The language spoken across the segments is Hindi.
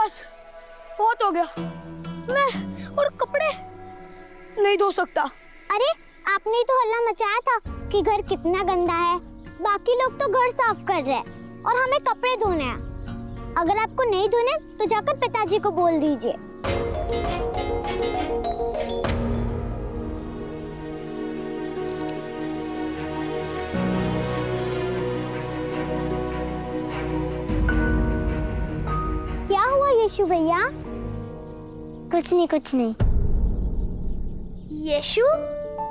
बस बहुत हो गया। मैं और कपड़े नहीं धो सकता। अरे आपने तो हल्ला मचाया था कि घर कितना गंदा है। बाकी लोग तो घर साफ कर रहे हैं और हमें कपड़े धोने हैं। अगर आपको नहीं धोने तो जाकर पिताजी को बोल दीजिए। क्या हुआ यीशु भैया? कुछ नहीं कुछ नहीं। यीशु,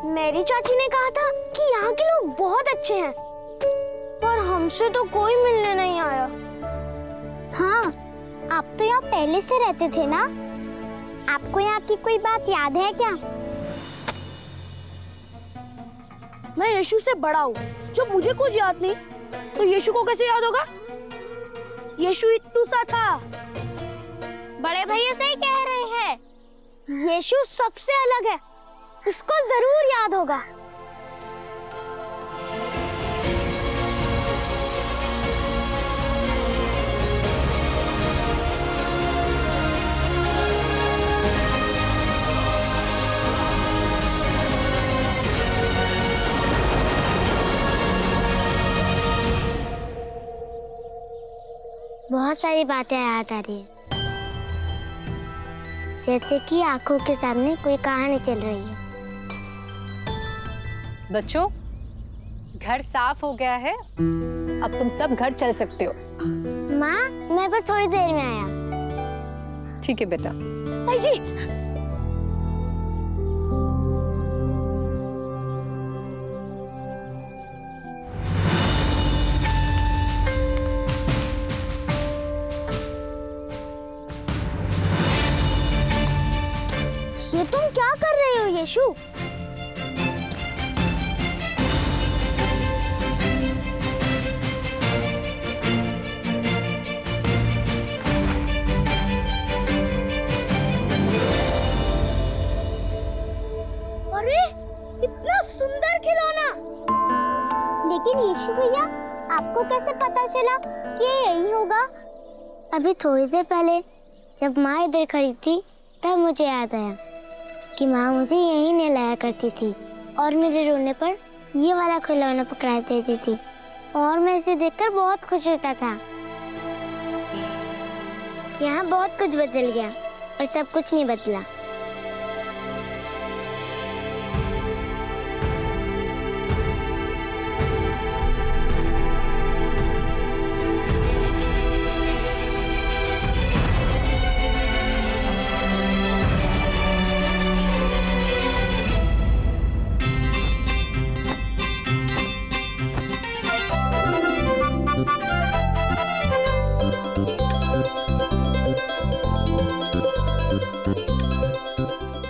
मेरी चाची ने कहा था कि यहाँ के लोग बहुत अच्छे हैं, पर हमसे तो कोई मिलने नहीं आया। हाँ, आप तो यहाँ पहले से रहते थे ना? आपको यहाँ की कोई बात याद है क्या? मैं यीशु से बड़ा हूँ, जो मुझे कुछ याद नहीं तो यीशु को कैसे याद होगा? यीशु इट्टू सा था। बड़े भैया सही कह रहे हैं। यीशु सबसे अलग है, इसको जरूर याद होगा। बहुत सारी बातें याद आ रही है, जैसे कि आंखों के सामने कोई कहानी चल रही है। बच्चों, घर साफ हो गया है, अब तुम सब घर चल सकते हो। माँ, मैं बस थोड़ी देर में आया। ठीक है बेटा। ताई जी, ये तुम क्या कर रहे हो यीशु? अरे कितना सुंदर खिलौना! लेकिन यीशु भैया, आपको कैसे पता चला कि ये यही होगा? अभी थोड़ी देर पहले जब माँ इधर खड़ी थी तब मुझे याद आया कि माँ मुझे यहीं ले लाया करती थी और मेरे रोने पर ये वाला खिलौना पकड़ा देती थी और मैं इसे देखकर बहुत खुश होता था। यहाँ बहुत कुछ बदल गया और सब कुछ नहीं बदला।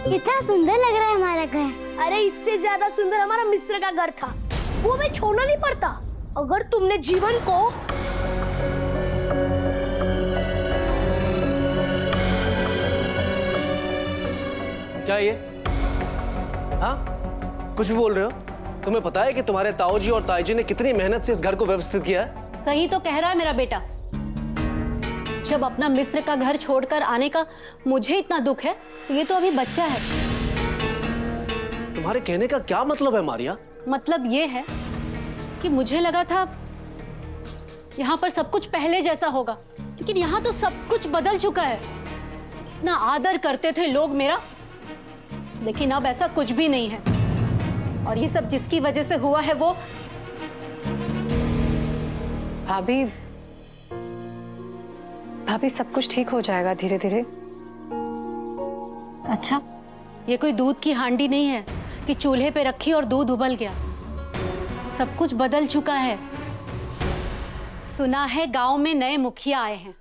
कितना सुंदर लग रहा है हमारा घर। अरे इससे ज्यादा सुंदर हमारा मिस्र का घर था, वो हमें छोड़ना नहीं पड़ता। अगर तुमने जीवन को क्या ये? हाँ, कुछ भी बोल रहे हो? तुम्हें पता है कि तुम्हारे ताऊजी और ताईजी ने कितनी मेहनत से इस घर को व्यवस्थित किया है? सही तो कह रहा है मेरा बेटा। जब अपना मिस्र का घर छोड़कर आने का मुझे इतना दुख है, ये तो अभी बच्चा है। तुम्हारे कहने का क्या मतलब है मारिया? मतलब ये है कि मुझे लगा था यहाँ पर सब कुछ पहले जैसा होगा, लेकिन यहाँ तो सब कुछ बदल चुका है। इतना आदर करते थे लोग मेरा, लेकिन अब ऐसा कुछ भी नहीं है। और ये सब जिसकी वजह से हुआ है वो भाभी। भाभी, सब कुछ ठीक हो जाएगा धीरे धीरे। अच्छा, ये कोई दूध की हांडी नहीं है कि चूल्हे पे रखी और दूध उबल गया। सब कुछ बदल चुका है। सुना है गांव में नए मुखिया आए हैं।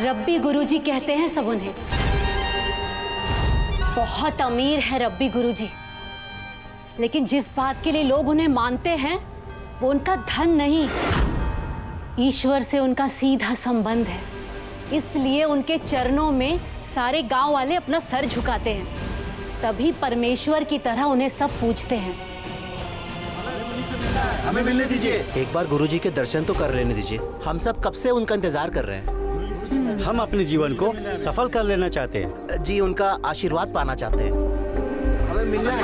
रब्बी गुरुजी कहते हैं सब उन्हें। बहुत अमीर है रब्बी गुरुजी, लेकिन जिस बात के लिए लोग उन्हें मानते हैं वो उनका धन नहीं, ईश्वर से उनका सीधा संबंध है। इसलिए उनके चरणों में सारे गांव वाले अपना सर झुकाते हैं, तभी परमेश्वर की तरह उन्हें सब पूजते हैं। हमें मिलने दीजिए। एक बार गुरुजी के दर्शन तो कर लेने दीजिए। हम सब कब से उनका इंतजार कर रहे हैं। हम अपने जीवन को सफल कर लेना चाहते हैं। जी, उनका आशीर्वाद पाना चाहते हैं। हमें मिलना है।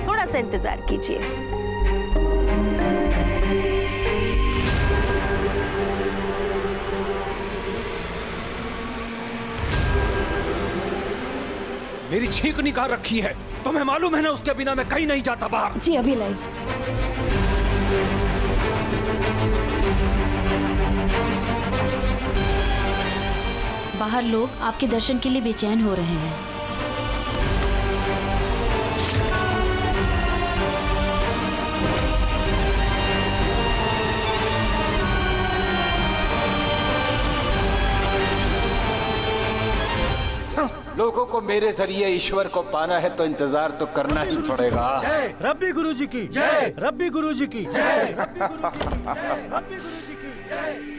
थोड़ा सा इंतजार कीजिए। मेरी छींक निकाल रखी है, तुम्हें मालूम है ना, उसके बिना मैं कहीं नहीं जाता बाहर। जी अभी लाई। बाहर लोग आपके दर्शन के लिए बेचैन हो रहे हैं। लोगों को मेरे जरिए ईश्वर को पाना है तो इंतजार तो करना ही पड़ेगा। जय रब्बी गुरुजी की जय। रब्बी गुरुजी की जय। रब्बी गुरुजी की जय।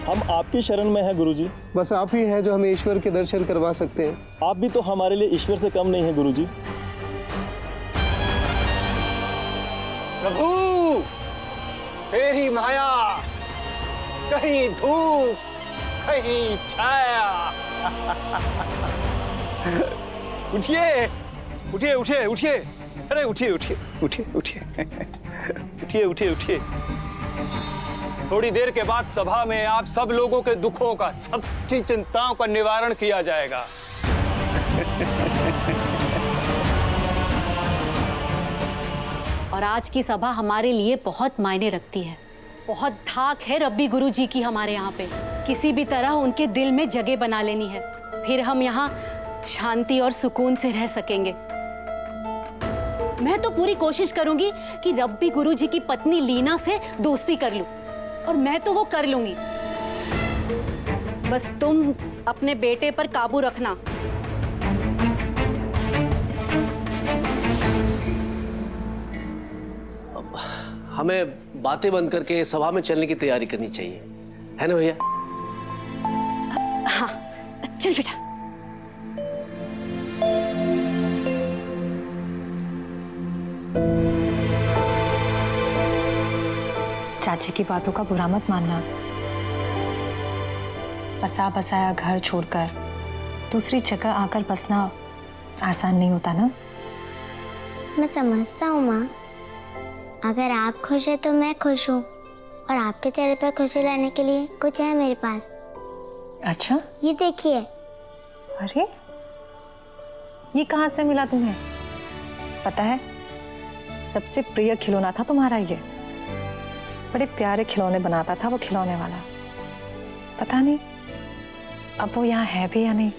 हम आपकी शरण में हैं गुरुजी। बस आप ही हैं जो हमें ईश्वर के दर्शन करवा सकते हैं। आप भी तो हमारे लिए ईश्वर से कम नहीं है गुरुजी। प्रभु, तेरी माया, कहीं धूप कहीं छाया। उठिए उठिए उठिए उठिए, अरे उठिए उठिए उठिए उठिए उठिए उठिए उठिए। थोड़ी देर के बाद सभा में आप सब लोगों के दुखों का, सबकी चिंताओं का निवारण किया जाएगा। और आज की सभा हमारे लिए बहुत मायने रखती है। बहुत धाक है रब्बी गुरुजी की हमारे यहाँ पे। किसी भी तरह उनके दिल में जगह बना लेनी है, फिर हम यहाँ शांति और सुकून से रह सकेंगे। मैं तो पूरी कोशिश करूंगी कि रब्बी गुरुजी की पत्नी लीना से दोस्ती कर लूं, और मैं तो वो कर लूंगी। बस तुम अपने बेटे पर काबू रखना। हमें बातें बंद करके सभा में चलने की तैयारी करनी चाहिए, है ना भैया? हाँ चल बेटा। चाची की बातों का बुरा मत मानना। बसा बसाया घर छोड़कर दूसरी जगह आकर बसना आसान नहीं होता ना। मैं समझता हूँ माँ, अगर आप खुश है तो मैं खुश हूँ, और आपके चेहरे पर खुशी लाने के लिए कुछ है मेरे पास। अच्छा, ये देखिए। अरे ये कहाँ से मिला तुम्हें? पता है, सबसे प्रिय खिलौना था तुम्हारा ये। बड़े प्यारे खिलौने बनाता था वो खिलौने वाला। पता नहीं अब वो यहाँ है भी या नहीं।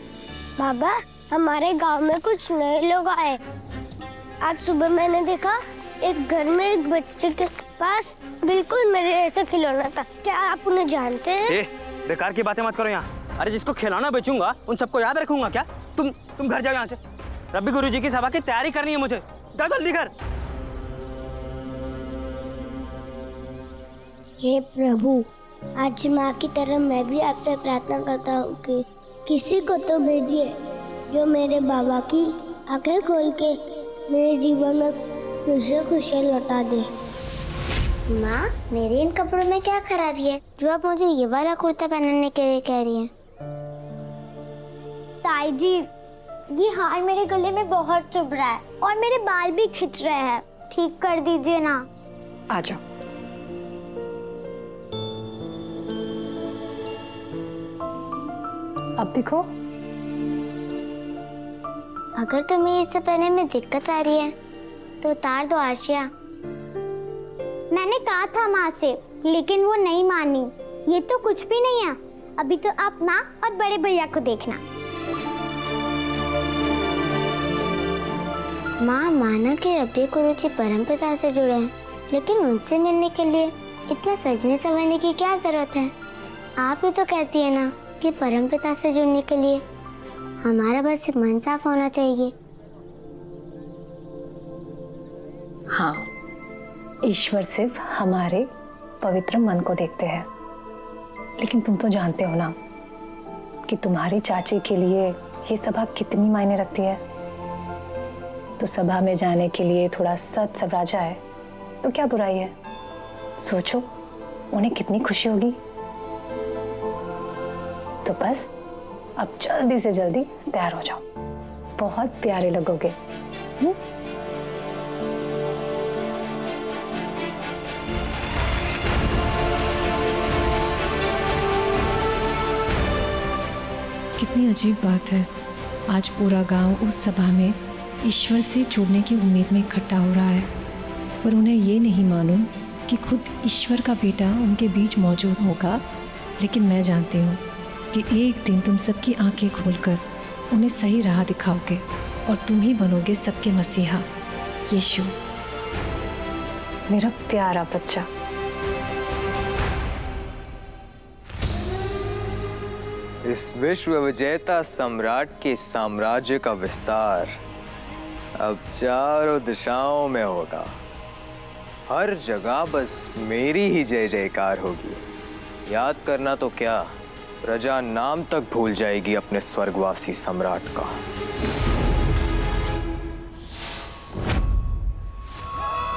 बाबा, हमारे गांव में कुछ नए लोग आए। आज सुबह मैंने देखा एक घर में एक बच्चे के पास बिल्कुल मेरे ऐसा खिलौना था। क्या आप उन्हें जानते हैं? बेकार की बातें मत करो यहाँ। अरे जिसको खिलौना बेचूंगा उन सबको याद रखूंगा क्या? तुम घर जाओ यहाँ से। रब्बी गुरुजी की सभा की तैयारी करनी है मुझे। जा जल्दी कर। हे प्रभु, आज माँ की तरह मैं भी आपसे प्रार्थना करता हूँ कि किसी को तो भेजिए जो मेरे बाबा की आंखें खोल के मेरे जीवन में फिर से खुशियाँ लौटा दे। माँ, मेरे इन कपड़ों में क्या खराबी है जो आप मुझे ये वाला कुर्ता पहनने के लिए कह रही हैं? ताई जी, ये हार मेरे गले में बहुत चुभ रहा है और मेरे बाल भी खिंच रहे हैं। ठीक कर दीजिए ना। आ जाओ। अब देखो, अगर तुम्हें इसे पहनने में दिक्कत आ रही है तो उतार दो आशिया। मैंने कहा था माँ से, लेकिन वो नहीं मानी। ये तो कुछ भी नहीं है। अभी तो आप माँ और बड़े भैया को देखना। माँ, माना कि रब्बी गुरुजी परमपिता से जुड़े हैं, लेकिन उनसे मिलने के लिए इतना सजने संवरने की क्या जरूरत है? आप ही तो कहती है ना कि परमपिता से जुड़ने के लिए हमारा बस मन साफ होना चाहिए। हाँ, ईश्वर सिर्फ हमारे पवित्र मन को देखते हैं। लेकिन तुम तो जानते हो ना कि तुम्हारी चाची के लिए ये सभा कितनी मायने रखती है। तो सभा में जाने के लिए थोड़ा सच सबरा जाए तो क्या बुराई है? सोचो उन्हें कितनी खुशी होगी। तो बस अब जल्दी से जल्दी तैयार हो जाओ, बहुत प्यारे लगोगे। कितनी अजीब बात है, आज पूरा गांव उस सभा में ईश्वर से जुड़ने की उम्मीद में इकट्ठा हो रहा है, पर उन्हें ये नहीं मालूम कि खुद ईश्वर का बेटा उनके बीच मौजूद होगा। लेकिन मैं जानती हूँ कि एक दिन तुम सबकी आंखें खोलकर उन्हें सही राह दिखाओगे और तुम ही बनोगे सबके मसीहा, यीशु। मेरा प्यारा बच्चा। इस विश्व विजेता सम्राट के साम्राज्य का विस्तार अब चारों दिशाओं में होगा। हर जगह बस मेरी ही जय जयकार होगी। याद करना तो क्या, प्रजा नाम तक भूल जाएगी अपने स्वर्गवासी सम्राट का।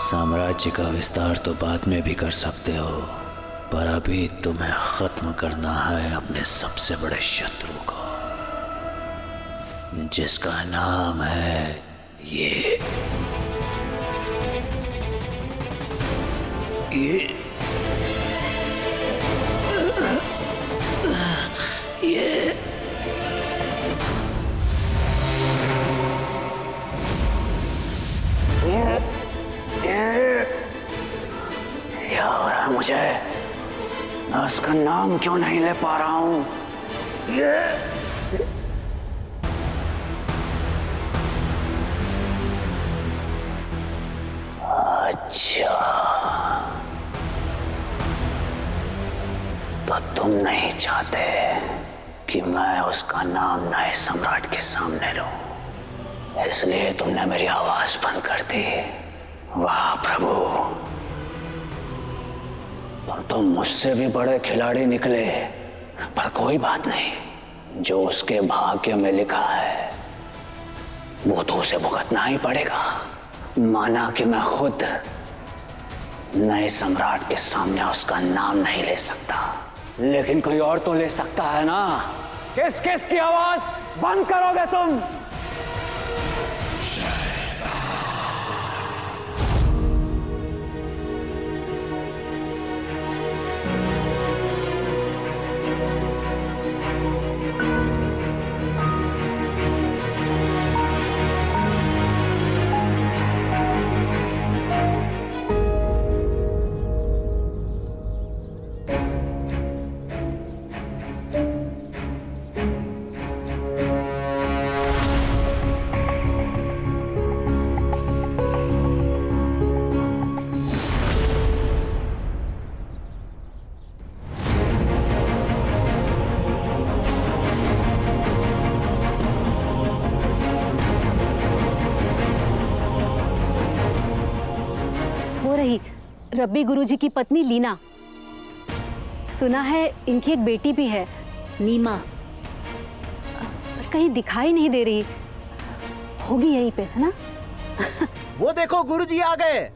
साम्राज्य का विस्तार तो बाद में भी कर सकते हो, पर अभी तुम्हें खत्म करना है अपने सबसे बड़े शत्रु को, जिसका नाम है ये क्या हो रहा है मुझे? मैं उसका नाम क्यों नहीं ले पा रहा हूं? अच्छा, तो तुम नहीं चाहते कि मैं उसका नाम नए सम्राट के सामने लूं, इसलिए तुमने मेरी आवाज बंद कर दी। वाह प्रभु, तुम तो मुझसे भी बड़े खिलाड़ी निकले। पर कोई बात नहीं, जो उसके भाग्य में लिखा है वो तो उसे भुगतना ही पड़ेगा। माना कि मैं खुद नए सम्राट के सामने उसका नाम नहीं ले सकता, लेकिन कोई और तो ले सकता है ना। किस किस की आवाज बंद करोगे तुम? रब्बी गुरुजी की पत्नी लीना। सुना है इनकी एक बेटी भी है, नीमा, पर कहीं दिखाई नहीं दे रही। होगी यहीं पे, है ना? वो देखो गुरुजी आ गए।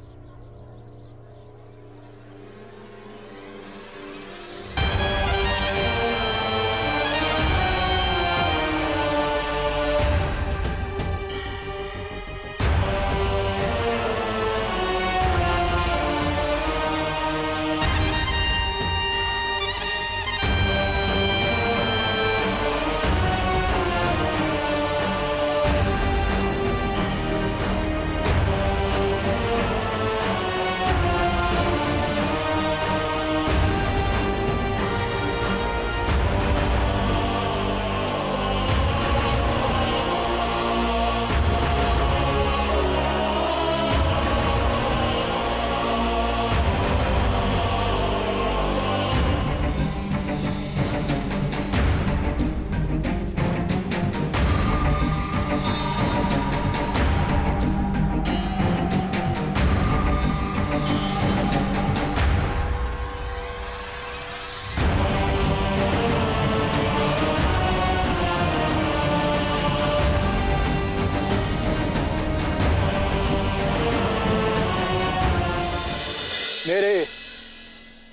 मेरे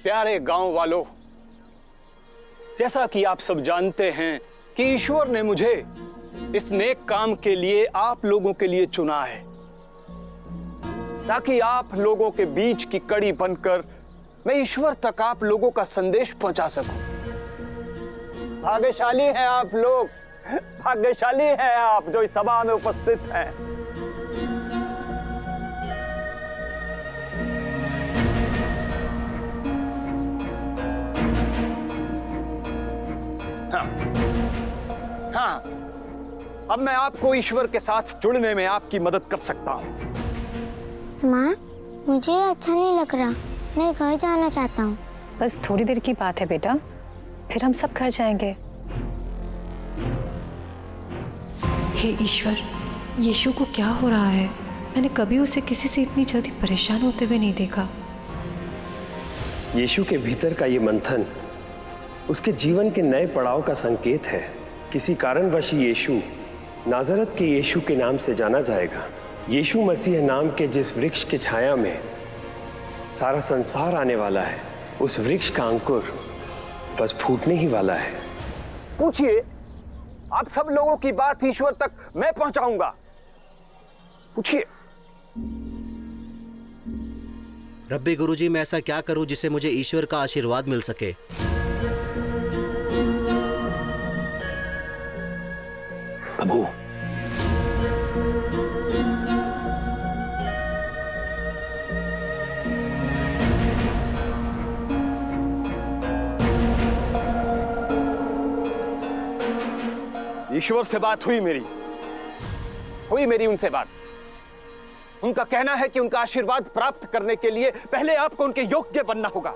प्यारे गांव वालों, जैसा कि आप सब जानते हैं कि ईश्वर ने मुझे इस नेक काम के लिए आप लोगों के लिए चुना है, ताकि आप लोगों के बीच की कड़ी बनकर मैं ईश्वर तक आप लोगों का संदेश पहुंचा सकूं। भाग्यशाली हैं आप लोग, भाग्यशाली हैं आप जो इस सभा में उपस्थित हैं। हाँ, अब मैं आपको ईश्वर के साथ जुड़ने में आपकी मदद कर सकता हूँ। माँ, मुझे अच्छा नहीं लग रहा, मैं घर जाना चाहता हूँ। बस थोड़ी देर की बात है बेटा, फिर हम सब घर जाएंगे। हे ईश्वर, यीशु को क्या हो रहा है? मैंने कभी उसे किसी से इतनी जल्दी परेशान होते हुए नहीं देखा। यीशु के भीतर का ये मंथन उसके जीवन के नए पड़ाव का संकेत है। किसी कारणवश यीशु नाजरत के यीशु के नाम से जाना जाएगा। यीशु मसीह नाम के जिस वृक्ष की छाया में सारा संसार आने वाला है, उस वृक्ष का अंकुर बस फूटने ही वाला है। पूछिए, आप सब लोगों की बात ईश्वर तक मैं पहुंचाऊंगा। पूछिए। रब्बी गुरुजी, मैं ऐसा क्या करूं जिससे मुझे ईश्वर का आशीर्वाद मिल सके? प्रभु, ईश्वर से बात हुई मेरी उनसे बात। उनका कहना है कि उनका आशीर्वाद प्राप्त करने के लिए पहले आपको उनके योग्य बनना होगा।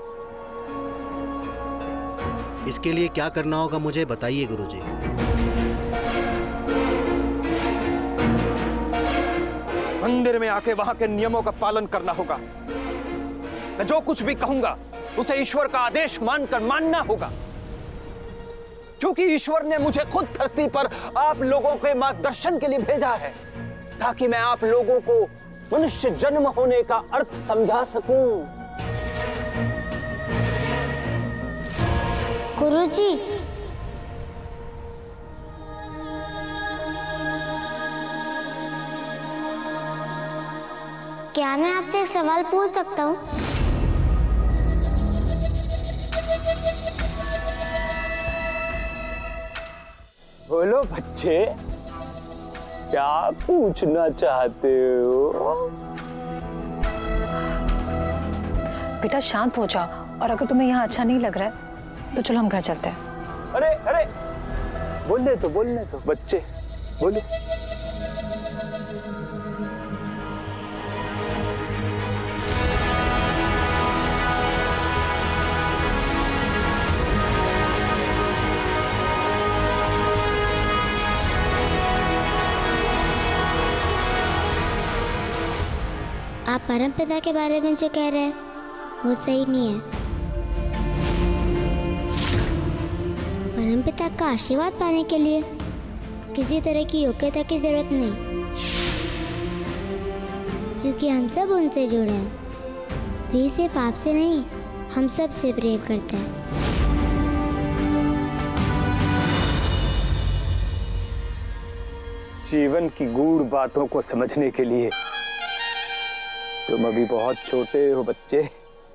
इसके लिए क्या करना होगा मुझे बताइए गुरुजी। मंदिर में आके वहां के नियमों का पालन करना होगा। मैं जो कुछ भी कहूंगा उसे ईश्वर का आदेश मानकर मानना होगा, क्योंकि ईश्वर ने मुझे खुद धरती पर आप लोगों के मार्गदर्शन के लिए भेजा है, ताकि मैं आप लोगों को मनुष्य जन्म होने का अर्थ समझा सकूं। गुरुजी, क्या मैं आपसे एक सवाल पूछ सकता हूँ? बोलो बच्चे, क्या पूछना चाहते हो? बेटा शांत हो जाओ, और अगर तुम्हें यहाँ अच्छा नहीं लग रहा है तो चलो हम घर चलते हैं। अरे अरे, बोलने तो बच्चे, बोलो। आप परमपिता के बारे में जो कह रहे हैं वो सही नहीं है। परमपिता का आशीर्वाद पाने के लिए किसी तरह की योग्यता की जरूरत नहीं, क्योंकि हम सब उनसे जुड़े हैं। वे सिर्फ आपसे नहीं, हम सब से प्रेम करते हैं। जीवन की गूढ़ बातों को समझने के लिए तुम अभी बहुत छोटे हो बच्चे।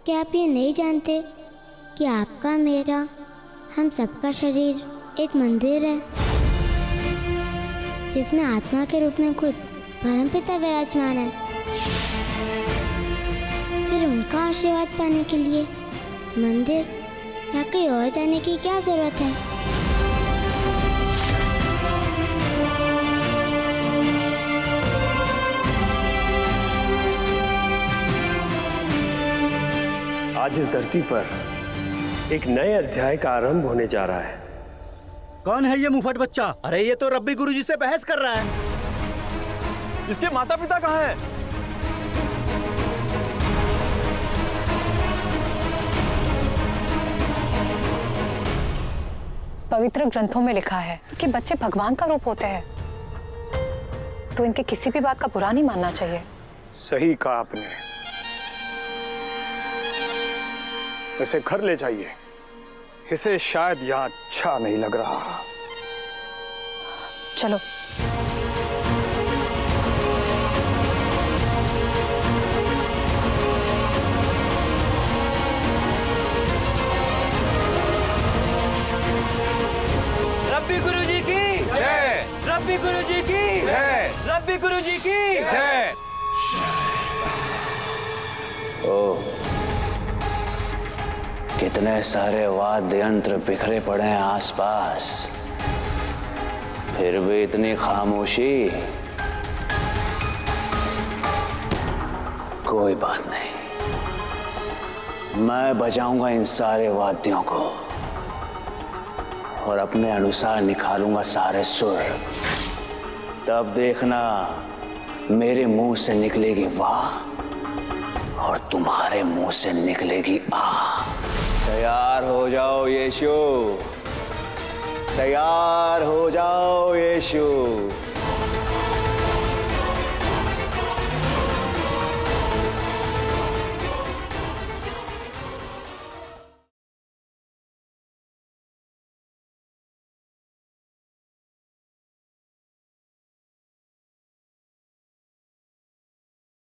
क्या आप ये नहीं जानते कि आपका, मेरा, हम सबका शरीर एक मंदिर है, जिसमें आत्मा के रूप में खुद परमपिता विराजमान है। फिर उनका आशीर्वाद पाने के लिए मंदिर या कहीं और जाने की क्या जरूरत है? आज इस धरती पर एक नए अध्याय का आरंभ होने जा रहा है। कौन है ये मुफट बच्चा? अरे ये तो रब्बी गुरुजी से बहस कर रहा है। इसके माता पिता कहाँ हैं? पवित्र ग्रंथों में लिखा है कि बच्चे भगवान का रूप होते हैं, तो इनके किसी भी बात का बुरा नहीं मानना चाहिए। सही कहा आपने। इसे घर ले जाइए, इसे शायद यहाँ अच्छा नहीं लग रहा। चलो। रब्बी गुरुजी की जय। रब्बी गुरुजी की जय। रब्बी गुरुजी की जय। ओ, कितने सारे वाद्य यंत्र बिखरे पड़े हैं आसपास, फिर भी इतनी खामोशी। कोई बात नहीं, मैं बजाऊंगा इन सारे वाद्यों को और अपने अनुसार निकालूंगा सारे सुर। तब देखना मेरे मुंह से निकलेगी वाह और तुम्हारे मुंह से निकलेगी आ। तैयार हो जाओ यीशु, तैयार हो जाओ यीशु।